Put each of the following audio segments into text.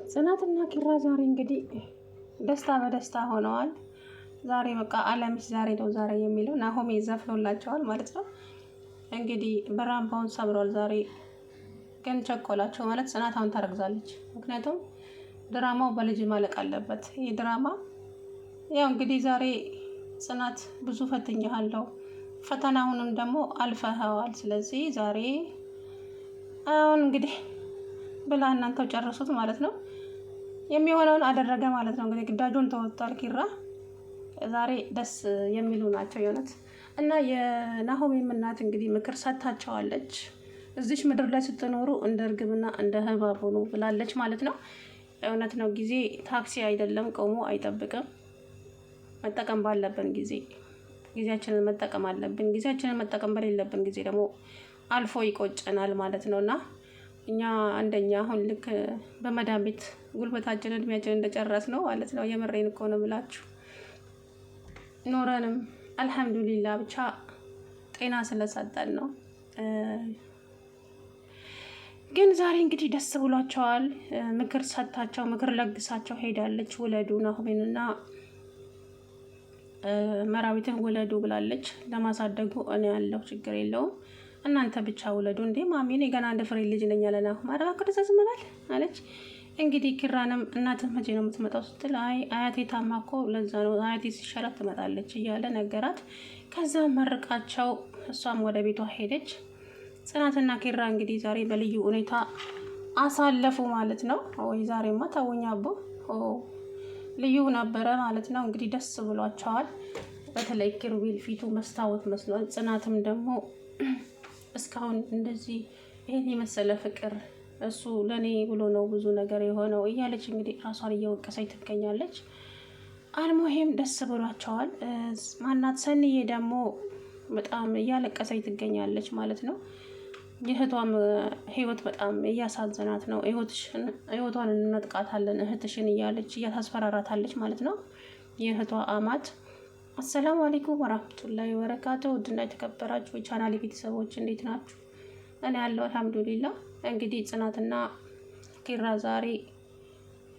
ጽናትና ኪራ ዛሬ እንግዲህ ደስታ በደስታ ሆነዋል። ዛሬ በቃ አለምሽ ዛሬ ነው ዛሬ የሚለው ናሆሜ ዘፍኖላቸዋል ማለት ነው። እንግዲህ በራምባውን ሰብሯል። ዛሬ ግን ቸኮላቸው ማለት ጽናት አሁን ታረግዛለች። ምክንያቱም ድራማው በልጅ ማለቅ አለበት። ይህ ድራማ ያው እንግዲህ ዛሬ ጽናት ብዙ ፈትኜሃለሁ፣ ፈተናውንም ደግሞ አልፈኸዋል። ስለዚህ ዛሬ አሁን እንግዲህ ብላ እናንተው ጨርሱት ማለት ነው። የሚሆነውን አደረገ ማለት ነው። እንግዲህ ግዳጁን ተወጥቷል ኪራ። ዛሬ ደስ የሚሉ ናቸው የእውነት እና የናሆሜም እናት እንግዲህ ምክር ሰጥታቸዋለች። እዚች ምድር ላይ ስትኖሩ እንደ እርግብና እንደ እባብ ሁኑ ብላለች ማለት ነው። እውነት ነው። ጊዜ ታክሲ አይደለም፣ ቆሞ አይጠብቅም። መጠቀም ባለብን ጊዜ ጊዜያችንን መጠቀም አለብን። ጊዜያችንን መጠቀም በሌለብን ጊዜ ደግሞ አልፎ ይቆጨናል ማለት ነው። እና እኛ አንደኛ አሁን ልክ በመዳን ቤት ጉልበታችንን እድሜያችንን እንደጨረስ ነው ማለት ነው። የምሬን እኮ ነው ብላችሁ ኖረንም አልሐምዱሊላ ብቻ ጤና ስለሰጠን ነው። ግን ዛሬ እንግዲህ ደስ ብሏቸዋል። ምክር ሰጥታቸው ምክር ለግሳቸው ሄዳለች። ውለዱ ናሆሜንና መራዊትን ውለዱ ብላለች። ለማሳደጉ እኔ ያለው ችግር የለውም እናንተ ብቻ ውለዱ። እንዴ ማሚ እኔ ገና አንድ ፍሬ ልጅ ነኝ አለ ናሆም። ኧረ እባክህ ዝም በል አለች። እንግዲህ ኪራንም እናትህ መቼ ነው የምትመጣው ስትል አይ አያቴ ታማ እኮ ለዛ ነው አያቴ ሲሻላት ትመጣለች እያለ ነገራት። ከዛ መርቃቸው እሷም ወደ ቤቷ ሄደች። ጽናትና ኪራ እንግዲህ ዛሬ በልዩ ሁኔታ አሳለፉ ማለት ነው። ወይ ዛሬማ ታወኛ አቦ ልዩ ነበረ ማለት ነው። እንግዲህ ደስ ብሏቸዋል። በተለይ ኪሩቤል ፊቱ መስታወት መስሏል። ጽናትም ደግሞ እስካሁን እንደዚህ ይሄን የመሰለ ፍቅር እሱ ለኔ ብሎ ነው ብዙ ነገር የሆነው እያለች እንግዲህ ራሷን እየወቀሰች ትገኛለች። አልሙሄም ደስ ብሏቸዋል። ማናት ሰንዬ ደግሞ በጣም እያለቀሰች ትገኛለች ማለት ነው። የእህቷም ህይወት በጣም እያሳዘናት ነው። ህይወቷን እንነጥቃታለን እህትሽን እያለች እያታስፈራራታለች ማለት ነው የእህቷ አማት። አሰላሙ አለይኩም ወራህመቱላሂ ወበረካቱ። ውድና የተከበራችሁ የቻናሌ ቤተሰቦች እንዴት ናችሁ? እኔ ያለው አልሐምዱሊላ። እንግዲህ ጽናትና ኪራ ዛሬ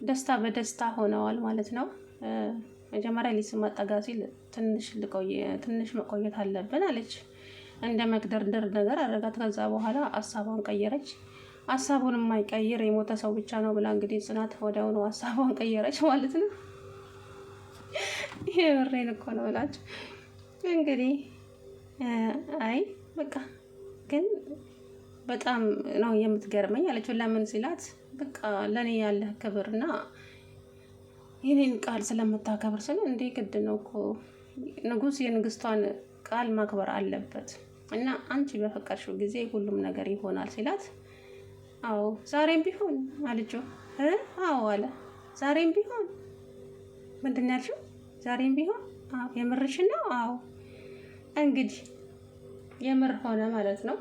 ደስታ በደስታ ሆነዋል ማለት ነው። መጀመሪያ ሊስም አጠጋ ሲል ትንሽ መቆየት አለብን አለች። እንደ መግደርደር ነገር አረጋት። ከዛ በኋላ ሀሳቧን ቀየረች። ሀሳቡን የማይቀይር የሞተ ሰው ብቻ ነው ብላ እንግዲህ ጽናት ወዲያውኑ ሀሳቧን ቀየረች ማለት ነው። ይሄ ብሬን እኮ ነው ብላችሁ እንግዲህ አይ በቃ ግን በጣም ነው የምትገርመኝ አለችው። ለምን ሲላት በቃ ለኔ ያለህ ክብርና የኔን ቃል ስለምታከብር ስለ እንዴ ግድ ነው እኮ ንጉስ የንግስቷን ቃል ማክበር አለበት እና አንቺ በፈቀድሽው ጊዜ ሁሉም ነገር ይሆናል ሲላት አዎ ዛሬም ቢሆን አለችው። አዎ አለ። ዛሬም ቢሆን ምንድን ያልሽው? ዛሬም ቢሆን አዎ የምርሽ ነው? አዎ እንግዲህ የምር ሆነ ማለት ነው።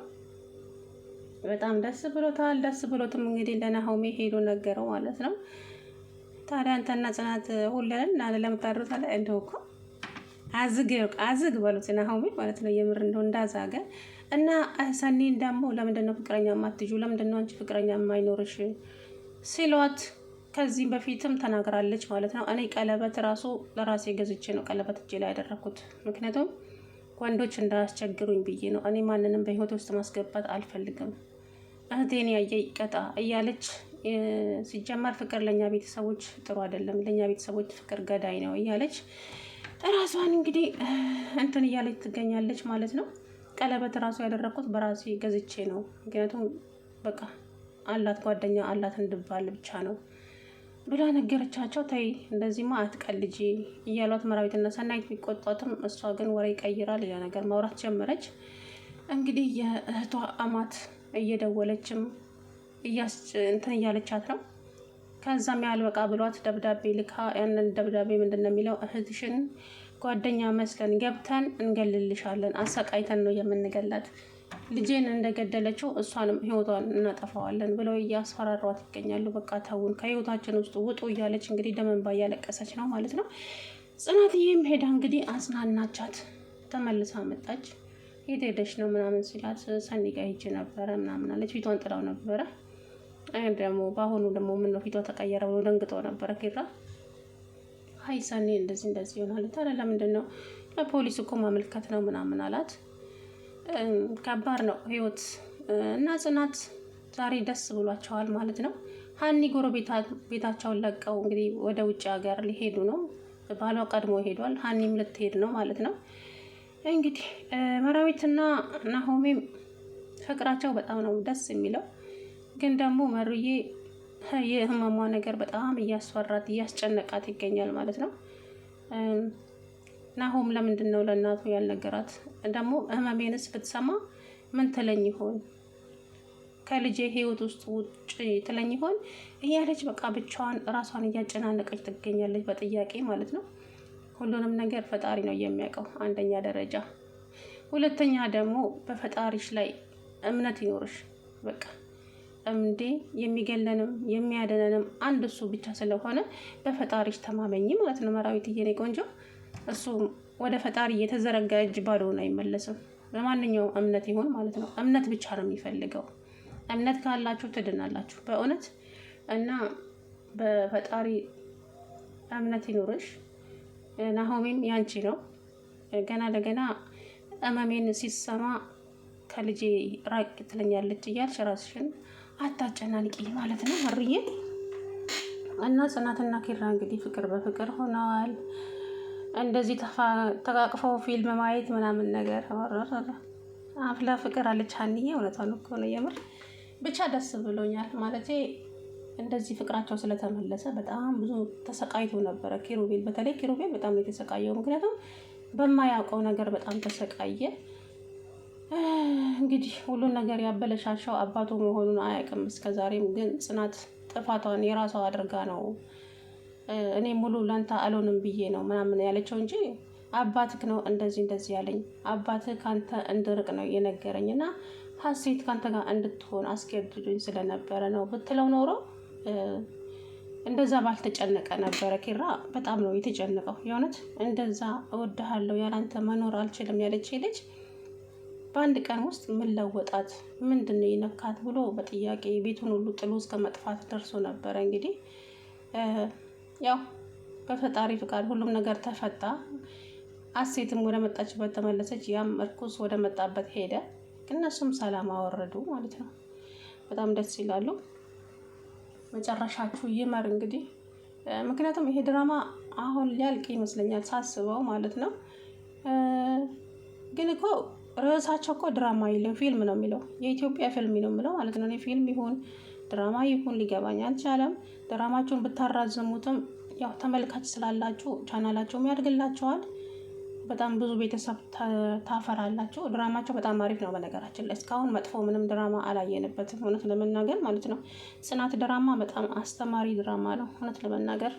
በጣም ደስ ብሎታል። ደስ ብሎትም እንግዲህ ለናሆሜ ሄዶ ነገረው ማለት ነው። ታዲያ አንተና ጽናት ሁሉንም ለምታደርጉት አለ እንደው እኮ አዝግ በሉት ናሆሜ ማለት ነው። የምር እንደው እንዳዛገ እና ሰኒን ደግሞ ለምንድን ነው ፍቅረኛ ማትጁ? ለምንድን ነው አንቺ ፍቅረኛ የማይኖርሽ ሲሏት ከዚህም በፊትም ተናግራለች ማለት ነው። እኔ ቀለበት ራሱ ለራሴ ገዝቼ ነው ቀለበት እጄ ላይ ያደረኩት። ምክንያቱም ወንዶች እንዳያስቸግሩኝ ብዬ ነው። እኔ ማንንም በህይወት ውስጥ ማስገባት አልፈልግም። እህቴን ያየ ይቀጣ እያለች ሲጀመር ፍቅር ለኛ ቤተሰቦች ጥሩ አይደለም፣ ለኛ ቤተሰቦች ፍቅር ገዳይ ነው እያለች ራሷን እንግዲህ እንትን እያለች ትገኛለች ማለት ነው። ቀለበት ራሱ ያደረኩት በራሴ ገዝቼ ነው። ምክንያቱም በቃ አላት ጓደኛ አላት እንድባል ብቻ ነው ብላ ነገረቻቸው። ተይ እንደዚህማ አትቀልጂ እያሏት መራዊትና ሰናይት ቢቆጧትም እሷ ግን ወሬ ይቀይራ ሌላ ነገር ማውራት ጀመረች። እንግዲህ የእህቷ አማት እየደወለችም እንትን እያለቻት ነው። ከዛም ያልበቃ ብሏት ደብዳቤ ልካ ያንን ደብዳቤ ምንድን ነው የሚለው? እህትሽን ጓደኛ መስለን ገብተን እንገልልሻለን፣ አሰቃይተን ነው የምንገላት፣ ልጄን እንደገደለችው እሷንም ህይወቷን እናጠፋዋለን ብለው እያስፈራሯት ይገኛሉ። በቃ ተውን ከህይወታችን ውስጥ ውጡ እያለች እንግዲህ ደም እንባ እያለቀሰች ነው ማለት ነው። ጽናትዬም ሄዳ እንግዲህ አጽናናቻት። ተመልሳ መጣች። የት ሄደሽ ነው ምናምን ሲላት ሰኒ ጋር ሂጅ ነበረ ምናምን አለች። ፊቷን ጥላው ነበረ። ደግሞ በአሁኑ ደግሞ ምነው ፊቷ ተቀየረ ብሎ ደንግጦ ነበረ ኪራ። አይ ሰኒ እንደዚህ እንደዚህ ይሆናል። ታዲያ ለምንድን ነው? ለፖሊስ እኮ ማመልከት ነው ምናምን አላት። ከባድ ነው ህይወት እና ጽናት ዛሬ ደስ ብሏቸዋል ማለት ነው። ሀኒ ቤታቸውን ለቀው እንግዲህ ወደ ውጭ ሀገር ሊሄዱ ነው። ባሏ ቀድሞ ሄዷል። ሀኒም ልትሄድ ነው ማለት ነው። እንግዲህ መራዊትና ናሆሜም ፍቅራቸው በጣም ነው ደስ የሚለው። ግን ደግሞ መሩዬ የህመሟ ነገር በጣም እያስፈራት እያስጨነቃት ይገኛል ማለት ነው። ናሆም ለምንድን ነው ለእናቱ ያልነገራት? ደግሞ ህመሜንስ ብትሰማ ምን ትለኝ ይሆን? ከልጄ ህይወት ውስጥ ውጭ ትለኝ ይሆን እያለች በቃ ብቻዋን ራሷን እያጨናነቀች ትገኛለች በጥያቄ ማለት ነው። ሁሉንም ነገር ፈጣሪ ነው የሚያውቀው አንደኛ ደረጃ። ሁለተኛ ደግሞ በፈጣሪሽ ላይ እምነት ይኖርሽ። በቃ እንዴ የሚገለንም የሚያደነንም አንድ እሱ ብቻ ስለሆነ በፈጣሪሽ ተማመኝ ማለት ነው። መራዊትዬ የኔ ቆንጆ፣ እሱ ወደ ፈጣሪ የተዘረጋ እጅ ባዶውን አይመለስም። በማንኛውም እምነት ይሆን ማለት ነው። እምነት ብቻ ነው የሚፈልገው። እምነት ካላችሁ ትድናላችሁ በእውነት እና በፈጣሪ እምነት ይኖርሽ። ናሆሜም ያንቺ ነው። ገና ለገና እመሜን ሲሰማ ከልጄ ራቅ ትለኛለች እያልሽ ራስሽን አታጨናንቂ ማለት ነው መሩዬ። እና ጽናትና ኪራ እንግዲህ ፍቅር በፍቅር ሆነዋል። እንደዚህ ተቃቅፈው ፊልም ማየት ምናምን ነገር አፍላ ፍቅር አለች ሀኒዬ። እውነቷን እኮ ነው የምር። ብቻ ደስ ብሎኛል ማለቴ እንደዚህ ፍቅራቸው ስለተመለሰ። በጣም ብዙ ተሰቃይቶ ነበረ ኪሩቤል፣ በተለይ ኪሩቤል በጣም የተሰቃየው፣ ምክንያቱም በማያውቀው ነገር በጣም ተሰቃየ። እንግዲህ ሁሉን ነገር ያበለሻሻው አባቱ መሆኑን አያውቅም እስከዛሬም። ግን ጽናት ጥፋቷን የራሷ አድርጋ ነው እኔ ሙሉ ላንተ አልሆንም ብዬ ነው ምናምን ያለችው እንጂ አባትህ ነው እንደዚህ እንደዚህ ያለኝ፣ አባትህ ካንተ እንድርቅ ነው የነገረኝ እና ሀሴት ካንተ ጋር እንድትሆን አስገድዶኝ ስለነበረ ነው ብትለው ኖሮ እንደዛ ባልተጨነቀ ነበረ። ኪራ በጣም ነው የተጨነቀው የእውነት። እንደዛ እወድሃለሁ ያላንተ መኖር አልችልም ያለች ልጅ በአንድ ቀን ውስጥ ምን ለወጣት? ምንድን ነው የነካት ብሎ በጥያቄ ቤቱን ሁሉ ጥሎ እስከ መጥፋት ደርሶ ነበረ። እንግዲህ ያው በፈጣሪ ፍቃድ ሁሉም ነገር ተፈታ። አሴትም ወደ መጣችበት ተመለሰች። ያም እርኩስ ወደ መጣበት ሄደ። እነሱም ሰላም አወረዱ ማለት ነው። በጣም ደስ ይላሉ። መጨረሻችሁ ይመር እንግዲህ። ምክንያቱም ይሄ ድራማ አሁን ሊያልቅ ይመስለኛል ሳስበው ማለት ነው። ግን እኮ ርዕሳቸው እኮ ድራማ የለም ፊልም ነው የሚለው፣ የኢትዮጵያ ፊልም ነው የሚለው ማለት ነው። እኔ ፊልም ይሁን ድራማ ይሁን ሊገባኝ አልቻለም። ድራማችሁን ብታራዝሙትም ያው ተመልካች ስላላችሁ ቻናላቸውም ያድግላቸዋል። በጣም ብዙ ቤተሰብ ታፈራላችሁ። ድራማቸው በጣም አሪፍ ነው። በነገራችን ላይ እስካሁን መጥፎ ምንም ድራማ አላየንበትም እውነት ለመናገር ማለት ነው። ጽናት ድራማ በጣም አስተማሪ ድራማ ነው እውነት ለመናገር።